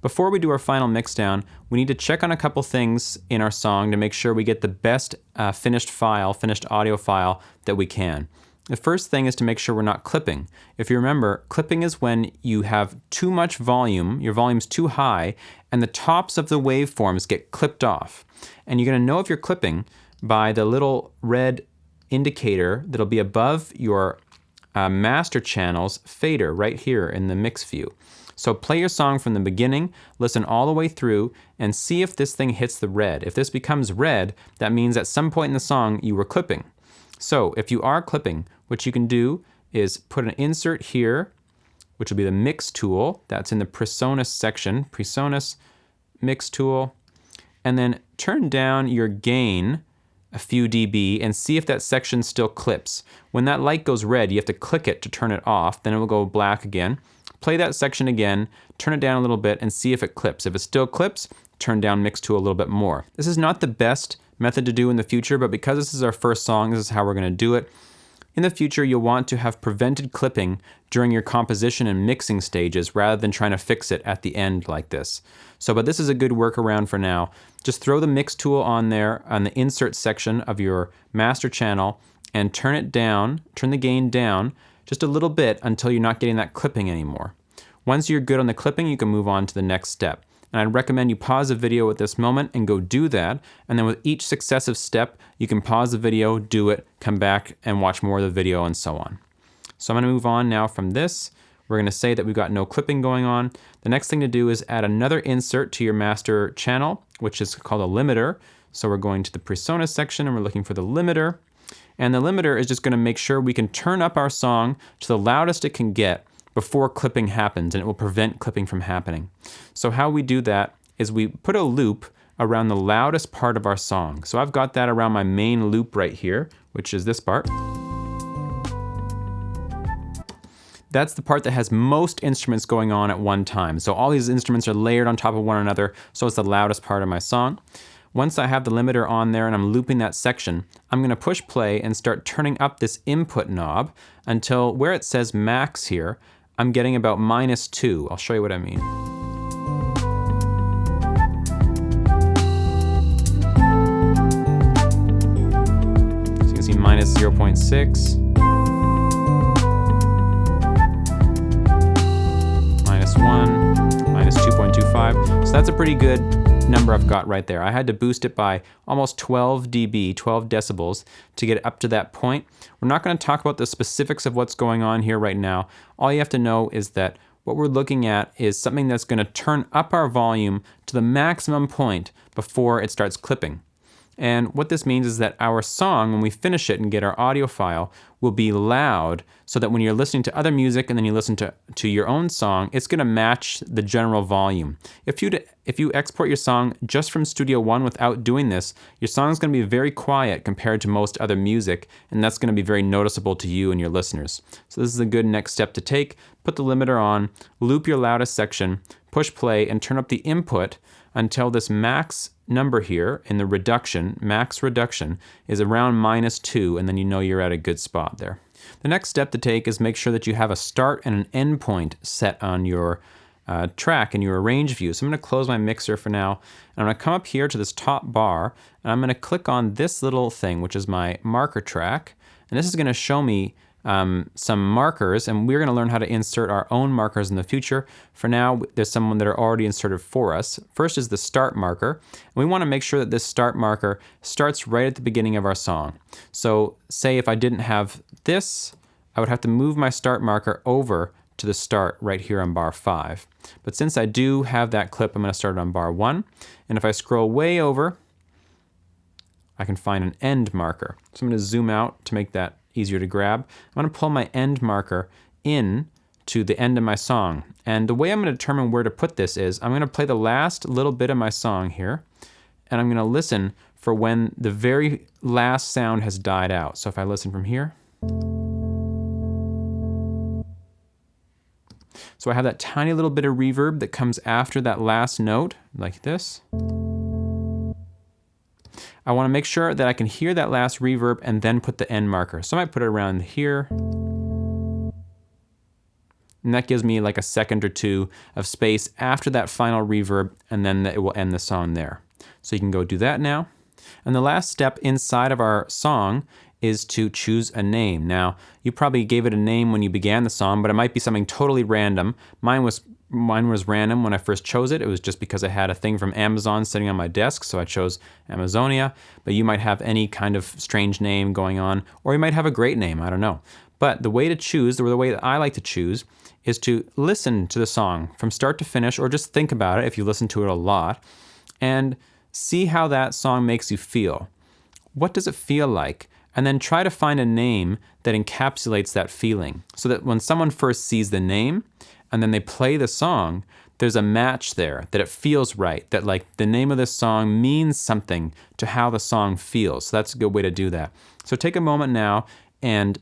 Before we do our final mixdown, we need to check on a couple things in our song to make sure we get the best finished audio file that we can. The first thing is to make sure we're not clipping. If you remember, clipping is when you have too much volume, your volume's too high, and the tops of the waveforms get clipped off. And you're going to know if you're clipping by the little red indicator that'll be above your master channel's fader right here in the mix view. So play your song from the beginning, listen all the way through, and see if this thing hits the red. If this becomes red, that means at some point in the song you were clipping. So if you are clipping, what you can do is put an insert here, which will be the mix tool. That's in the PreSonus section, PreSonus mix tool, and then turn down your gain a few dB and see if that section still clips. When that light goes red, you have to click it to turn it off, then it will go black again. Play that section again, turn it down a little bit, and see if it clips. If it still clips, turn down mix tool a little bit more. This is not the best method to do in the future, but because this is our first song, this is how we're going to do it. In the future, you'll want to have prevented clipping during your composition and mixing stages rather than trying to fix it at the end like this. But this is a good workaround for now. Just throw the mix tool on there on the insert section of your master channel and turn it down, turn the gain down just a little bit until you're not getting that clipping anymore. Once you're good on the clipping, you can move on to the next step. And I'd recommend you pause the video at this moment and go do that. And then with each successive step, you can pause the video, do it, come back and watch more of the video and so on. So I'm going to move on now from this. We're going to say that we've got no clipping going on. The next thing to do is add another insert to your master channel, which is called a limiter. So we're going to the PreSonus section and we're looking for the limiter. And the limiter is just going to make sure we can turn up our song to the loudest it can get before clipping happens, and it will prevent clipping from happening. So how we do that is we put a loop around the loudest part of our song. So I've got that around my main loop right here, which is this part. That's the part that has most instruments going on at one time. So all these instruments are layered on top of one another, so it's the loudest part of my song. Once I have the limiter on there and I'm looping that section, I'm going to push play and start turning up this input knob until where it says max here, I'm getting about -2. I'll show you what I mean. So you can see -0.6, -1, -2.25. So that's a pretty good number I've got right there. I had to boost it by almost 12 dB, 12 decibels, to get up to that point. We're not going to talk about the specifics of what's going on here right now. All you have to know is that what we're looking at is something that's going to turn up our volume to the maximum point before it starts clipping. And what this means is that our song, when we finish it and get our audio file, will be loud so that when you're listening to other music and then you listen to your own song, it's going to match the general volume. If you export your song just from Studio One without doing this, your song is going to be very quiet compared to most other music, and that's going to be very noticeable to you and your listeners. So this is a good next step to take. Put the limiter on, loop your loudest section, push play, and turn up the input until this max number here in the reduction, max reduction, is around -2, and then you know you're at a good spot there. The next step to take is make sure that you have a start and an end point set on your track in your arrange view. So I'm going to close my mixer for now, and I'm going to come up here to this top bar, and I'm going to click on this little thing, which is my marker track, and this is going to show me some markers, and we're going to learn how to insert our own markers in the future. For now, there's some that are already inserted for us. First is the start marker, and we want to make sure that this start marker starts right at the beginning of our song. So say if I didn't have this, I would have to move my start marker over to the start right here on bar 5. But since I do have that clip, I'm going to start on bar 1, and if I scroll way over, I can find an end marker. So I'm going to zoom out to make that easier to grab. I'm going to pull my end marker in to the end of my song. And the way I'm going to determine where to put this is I'm going to play the last little bit of my song here, and I'm going to listen for when the very last sound has died out. So if I listen from here, so I have that tiny little bit of reverb that comes after that last note, like this. I want to make sure that I can hear that last reverb and then put the end marker. So I might put it around here. And that gives me like a second or two of space after that final reverb, and then it will end the song there. So you can go do that now. And the last step inside of our song is to choose a name. Now, you probably gave it a name when you began the song, but it might be something totally random. Mine was random when I first chose it. It was just because I had a thing from Amazon sitting on my desk, so I chose Amazonia. But you might have any kind of strange name going on, or you might have a great name, I don't know. But the way to choose, or the way that I like to choose, is to listen to the song from start to finish, or just think about it if you listen to it a lot, and see how that song makes you feel. What does it feel like? And then try to find a name that encapsulates that feeling, so that when someone first sees the name and then they play the song, there's a match there, that it feels right, that like the name of this song means something to how the song feels. So that's a good way to do that. So take a moment now and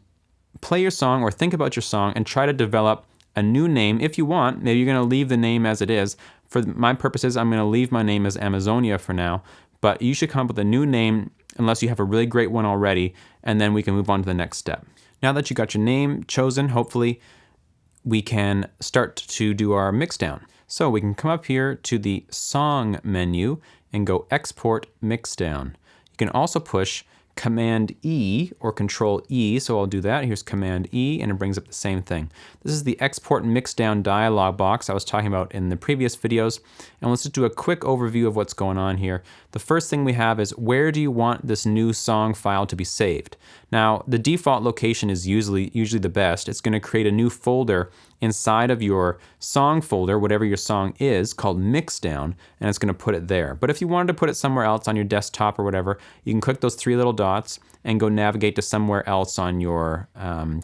play your song or think about your song and try to develop a new name if you want. Maybe you're going to leave the name as it is. For my purposes, I'm going to leave my name as Amazonia for now, but you should come up with a new name unless you have a really great one already, and then we can move on to the next step. Now that you got your name chosen, hopefully we can start to do our mixdown. So we can come up here to the song menu and go export mixdown. You can also push Command E or Control E, so I'll do that. Here's Command E, and it brings up the same thing. This is the export mixdown dialog box I was talking about in the previous videos, and let's just do a quick overview of what's going on here. The first thing we have is, where do you want this new song file to be saved? Now, the default location is usually the best. It's going to create a new folder inside of your song folder, whatever your song is, called Mixdown, and it's going to put it there. But if you wanted to put it somewhere else on your desktop or whatever, you can click those three little dots and go navigate to somewhere else on your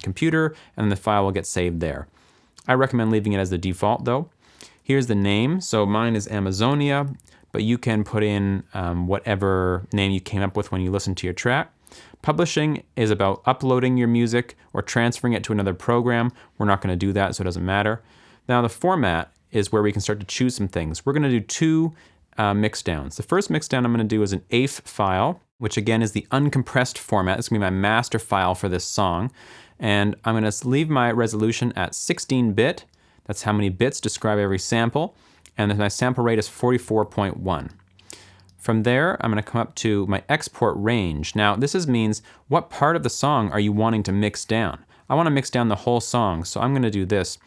computer, and the file will get saved there. I recommend leaving it as the default though. Here's the name. So mine is Amazonia, but you can put in whatever name you came up with when you listened to your track. Publishing is about uploading your music or transferring it to another program. We're not going to do that, so it doesn't matter. Now the format is where we can start to choose some things. We're going to do two mixdowns. The first mixdown I'm going to do is an AIF file, which again is the uncompressed format. It's going to be my master file for this song. And I'm going to leave my resolution at 16-bit. That's how many bits describe every sample. And then my sample rate is 44.1. From there, I'm going to come up to my export range. Now, this means what part of the song are you wanting to mix down? I want to mix down the whole song, so I'm going to do this.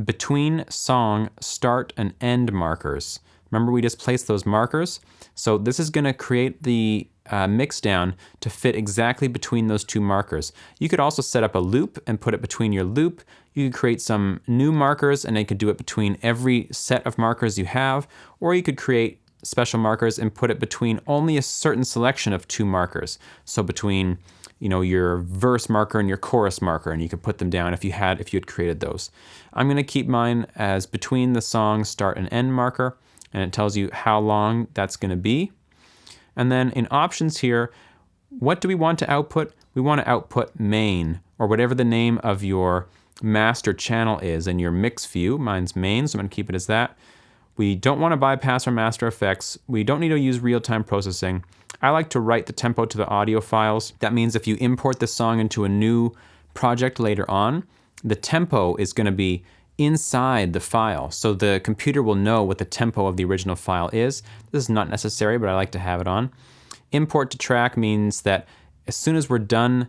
Between song start and end markers. Remember, we just placed those markers? So this is going to create the mixdown to fit exactly between those two markers. You could also set up a loop and put it between your loop. You could create some new markers, and you could do it between every set of markers you have, or you could create special markers and put it between only a certain selection of two markers. So between, your verse marker and your chorus marker, and you could put them down if you had created those. I'm going to keep mine as between the song start and end marker, and it tells you how long that's going to be. And then in options here, what do we want to output? We want to output main, or whatever the name of your master channel is in your mix view. Mine's main, so I'm going to keep it as that. We don't want to bypass our master effects. We don't need to use real-time processing. I like to write the tempo to the audio files. That means if you import this song into a new project later on, the tempo is going to be inside the file, so the computer will know what the tempo of the original file is. This is not necessary, but I like to have it on. Import to track means that as soon as we're done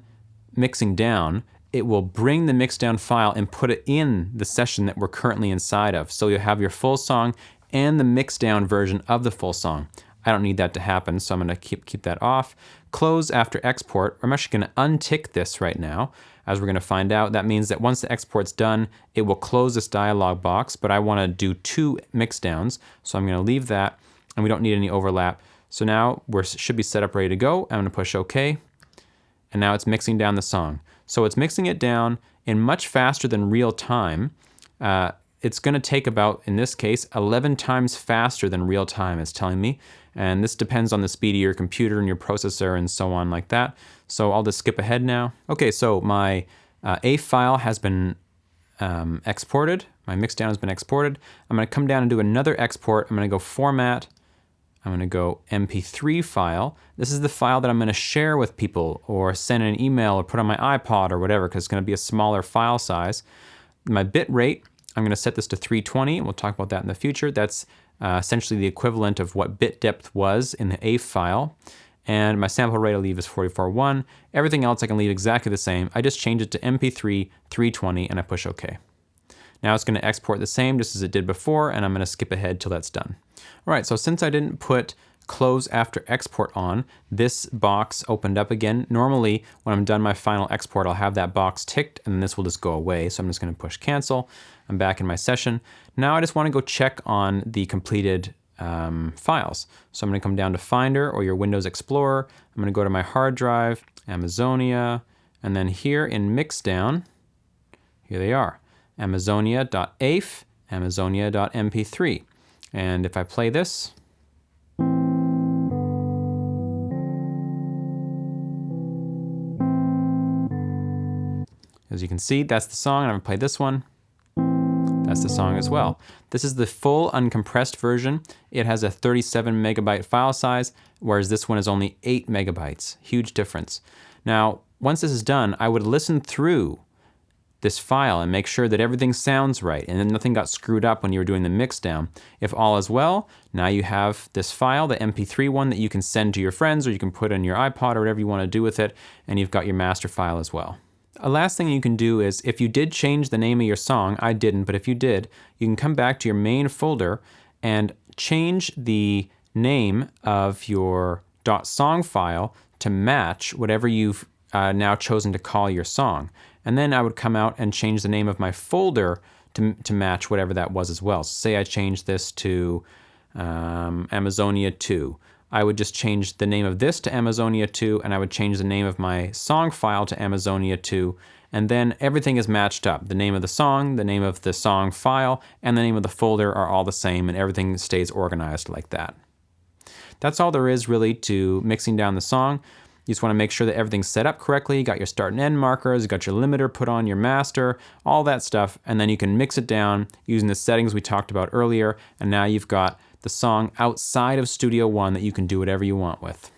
mixing down, it will bring the mixdown file and put it in the session that we're currently inside of. So you'll have your full song and the mixdown version of the full song. I don't need that to happen, so I'm going to keep that off. Close after export. I'm actually going to untick this right now, as we're going to find out. That means that once the export's done, it will close this dialog box, but I want to do two mixdowns, so I'm going to leave that, and we don't need any overlap. So now we should be set up ready to go. I'm going to push OK, and now it's mixing down the song. So it's mixing it down in much faster than real time. It's going to take about, in this case, 11 times faster than real time, it's telling me. And this depends on the speed of your computer and your processor and so on like that. So I'll just skip ahead now. Okay, so my AIF file has been exported. My mixdown has been exported. I'm going to come down and do another export. I'm going to go Format. I'm going to go MP3 file. This is the file that I'm going to share with people or send an email or put on my iPod or whatever, because it's going to be a smaller file size. My bit rate, I'm going to set this to 320. We'll talk about that in the future. That's essentially the equivalent of what bit depth was in the AIF file. And my sample rate I'll leave is 44.1. Everything else I can leave exactly the same. I just change it to MP3 320 and I push OK. Now it's going to export the same just as it did before, and I'm going to skip ahead till that's done. All right, so since I didn't put close after export on, this box opened up again. Normally, when I'm done my final export, I'll have that box ticked, and this will just go away. So I'm just going to push cancel. I'm back in my session. Now I just want to go check on the completed files. So I'm going to come down to Finder or your Windows Explorer. I'm going to go to my hard drive, Amazonia, and then here in Mixdown, here they are. Amazonia.AIF, Amazonia.mp3. And if I play this, as you can see, that's the song, and I'm going to play this one. That's the song as well. This is the full uncompressed version. It has a 37 megabyte file size, whereas this one is only 8 megabytes. Huge difference. Now, once this is done, I would listen through this file and make sure that everything sounds right and then nothing got screwed up when you were doing the mix down. If all is well, now you have this file, the MP3 one, that you can send to your friends, or you can put on your iPod or whatever you want to do with it, and you've got your master file as well. A last thing you can do is, if you did change the name of your song, I didn't, but if you did, you can come back to your main folder and change the name of your .song file to match whatever you've now chosen to call your song. And then I would come out and change the name of my folder to match whatever that was as well. So say I changed this to Amazonia 2. I would just change the name of this to Amazonia 2, and I would change the name of my song file to Amazonia 2, and then everything is matched up. The name of the song, the name of the song file, and the name of the folder are all the same, and everything stays organized like that. That's all there is really to mixing down the song. You just want to make sure that everything's set up correctly. You got your start and end markers, you got your limiter put on your master, all that stuff, and then you can mix it down using the settings we talked about earlier, and now you've got the song outside of Studio One that you can do whatever you want with.